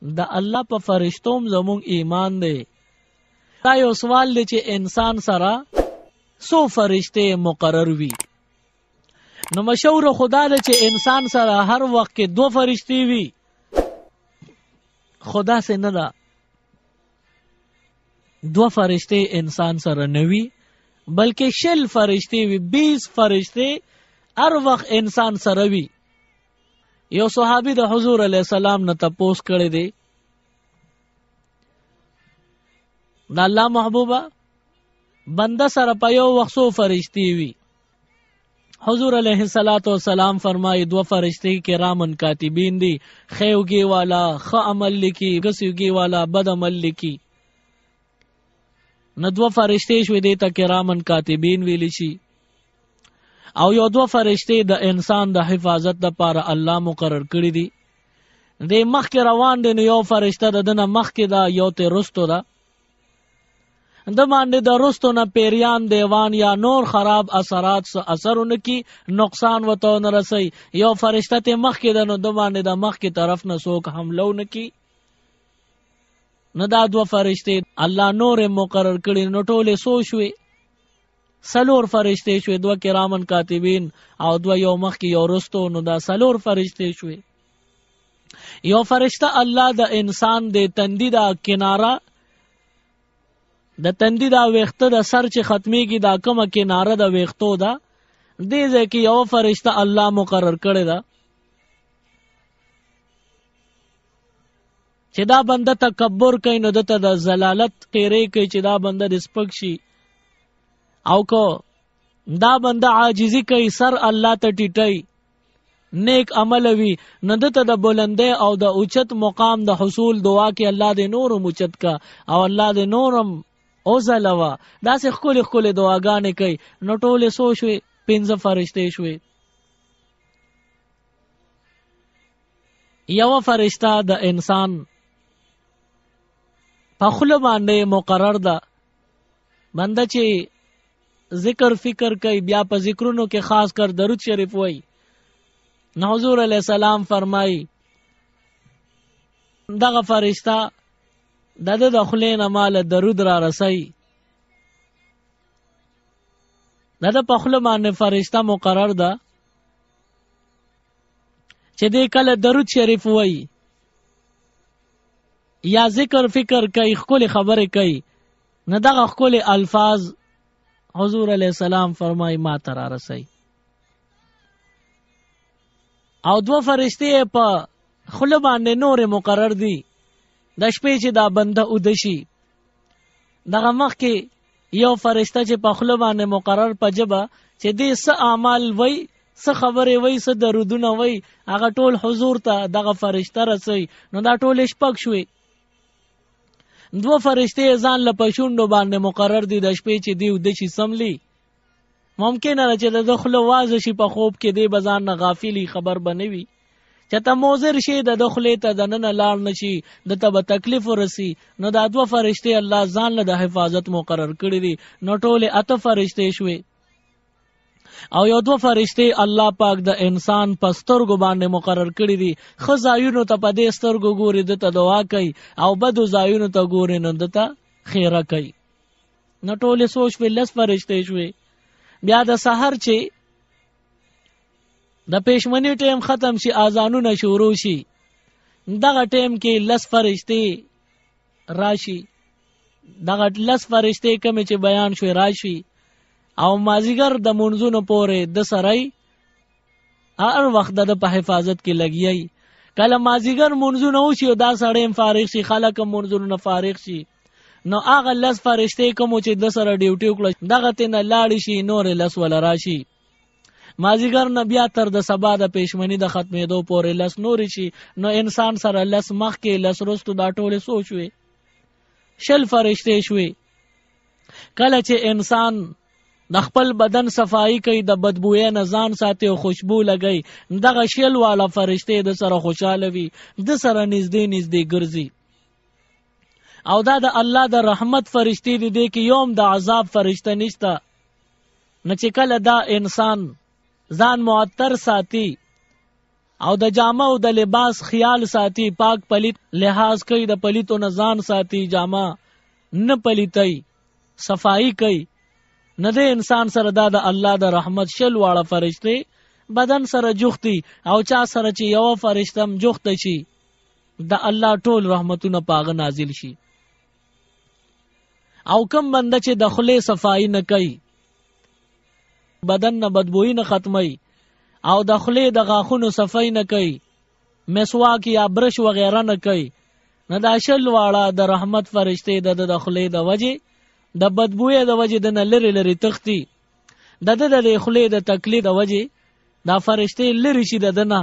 د الله په فرشتوم زمونږ ایمان دی. دا یو سوال دی چې انسان سره څو فرشتې مقرر وي. نو مشهور خدا دی چې انسان سره هر وخت کې 2 فرشتې وي. خدا سے نه ده 2 فرشتې انسان سره نه وي، بلکې 60 فرشتې وي. 20 فرشتې هر وخت انسان سره وي. یو صحابي د حضور علیه السلام نه تپوس کړی دی، د الله محبوبه بنده سره په یو وخت 100 فرشتې وي. حضور علیہ السلام فرمائی 2 فرشتے کرامن کاتبین دی، خیوگی والا خ عمل لکی، گسیوگی والا بد عمل لکی. نو 2 فرشتے شوی دیتا کرامن کاتبین ویلی شي، او یو 2 فرشتے د انسان د حفاظت د پاره الله مقرر کړی دی. دی مخکې روان دی، نو یو فرشته د دنه مخکې دا، یو ته رستو دا. د باندې د رستو نه پیریان دیوان یا نور خراب اثرات سو اثرونه کی نقصان وته نه رسي. یو فرشته ته مخکې د نو د باندې د مخکې طرف نه څوک حمله نه کی. نو دا 2 فرشته الله نور مقرر کړي. نو ټوله سو شوي 4 فرشته شوي، 2 کرامن کاتبین او 2 یو مخکې یو رستو. نو دا 4 فرشته شوي. یو فرشته الله د انسان د تندی دا کناره، د تندی دا ویخته د سر چې ختمیږي دا کومه کناره د ویختو دا، دې ځای کې یو فرشته الله مقرر کړی دا چې دا بنده تکبر کوي، نو دته د ذلالت قیری کوي چې دا بنده د سپک شي. او کو دا بنده عاجزی کوي، سر الله ته ټیټي، نیک عمل وی، نو دته د بلندۍ او د اوچت مقام د حصول دعا کې الله دې نورم اوچت کا او الله دې نورم او زلوا. دا سه خپل خپل دعاګانې کوي. نو ټوله سو شوي 15 فرشتې شوي. یو فرشتہ د انسان په خله باندې مقرر ده. بنده چې ذکر فکر کوي، بیا په ذکرونو کې خاص کر درود شریف وای. نو حضور علیہ السلام فرمای دغه فرشتہ د خلین مال درود را رسي. د په خله باندې فرشتہ مقرر ده چې دې کله درود شریف وای یا ذکر فکر کوي، خپل خبره کوي، نه دغه خپل الفاظ حضور علیہ السلام فرمای ما تر رسي. او 2 فرشتې په خله باندې نور مقرر دي. د شپې چې دا بنده ودشي، دغه مخ کې یو فرشته چې په خله باندې مقرر په جبه چې دې څه اعمال وای، څه خبرې وای، څه درودونه وای، هغه ټول حضور ته دغه فرشته رسي. نو دا ټول شپږ شوي. 2 فرشتې ځان له پښوندو باندې مقرر دي. د شپې چې دی ودشي سملی، ممکن نه چې د خله واز شي په خوب کې دی بزان نه غافلی خبر بنوي، چته موزر شي د دخلې ته دنه لاړ نشي، د تب تکلیف ورسي. نو دا 2 فرشتې الله ځان له د حفاظت مقرر کړی دي. نو ټوله 8 فرشتې شوي. او یو 2 فرشتې الله پاک د انسان پسترګو باندې مقرر کړی دي. خزایونو ته په دې سترګو ګوري، دته دعا کوي، او بدو زایونو ته ګوري، نو دته خیره کوي. نو ټوله سوچ په 10 فرشتې شوي. بیا د سحر چې د پېشمنی ټیم ختم شي، اذانونه شروع شي، دغه ټیم کې 10 فرشتې راشي. دغه 10 فرشتې کوم چې بیان شوي راشي، او مازیګر د منځونو پورې د سړی هر وخت د په حفاظت کې لګیای. کله مازیګر منځونه وشي او دا سړی فارغ شي، خلک منځونه فارغ شي، نو هغه 10 فرشتې کوم چې د سره ډیوټي وکړي دغه تنه لاړ شي، نور 10 ول راشي. مازیګر نه بیا تر د سبا د پېشمنی د ختمېدو پورې 10 نور شي. نو انسان سره 10 مخ کې 10 رستو دا ټوله سوچوي 60 فرشتې شوي. کله چې انسان د خپل بدن صفائی کوي، د بدبوې نه ځان ساتي او خوشبو لګي، دغه 60 والا فرشتې د سره خوشاله وي، د سره نږدې نږدې ګرځي. او دا د الله د رحمت فرشتې دي کې یوم د عذاب فرشته نشته. نه چې کله دا انسان ځان معطر ساتي او د جامه او د لباس خیال ساتي، پاک پلیت لحاظ کوي، د پلیتو نه ځان ساتي، جامه نه پلیتای، صفائی کوي. نه د انسان سره دا د الله د رحمت شل واړه فرشته بدن سره جوختی، او چا سره چې یو فرشتم جوخت شي د الله ټول رحمتونه پاغه نازل شي. او کم بنده چې د خله صفائی نه کوي، بدن نه بدبوئی نه ختمي، او د خله د غاخونو صفائی نه کوي، مسواک یا برش وغیرہ نه کوي، نه دا شل واړه د رحمت فرشته د خله د وجه د بدبوی د وجه د نه لری لری تختی، د خله د تکلیف د وجه دا فرشته لری شي د نه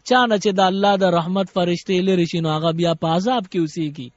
چانه چې د الله د رحمت فرشته لری شي، نو هغه بیا په عذاب کې اوسېږي.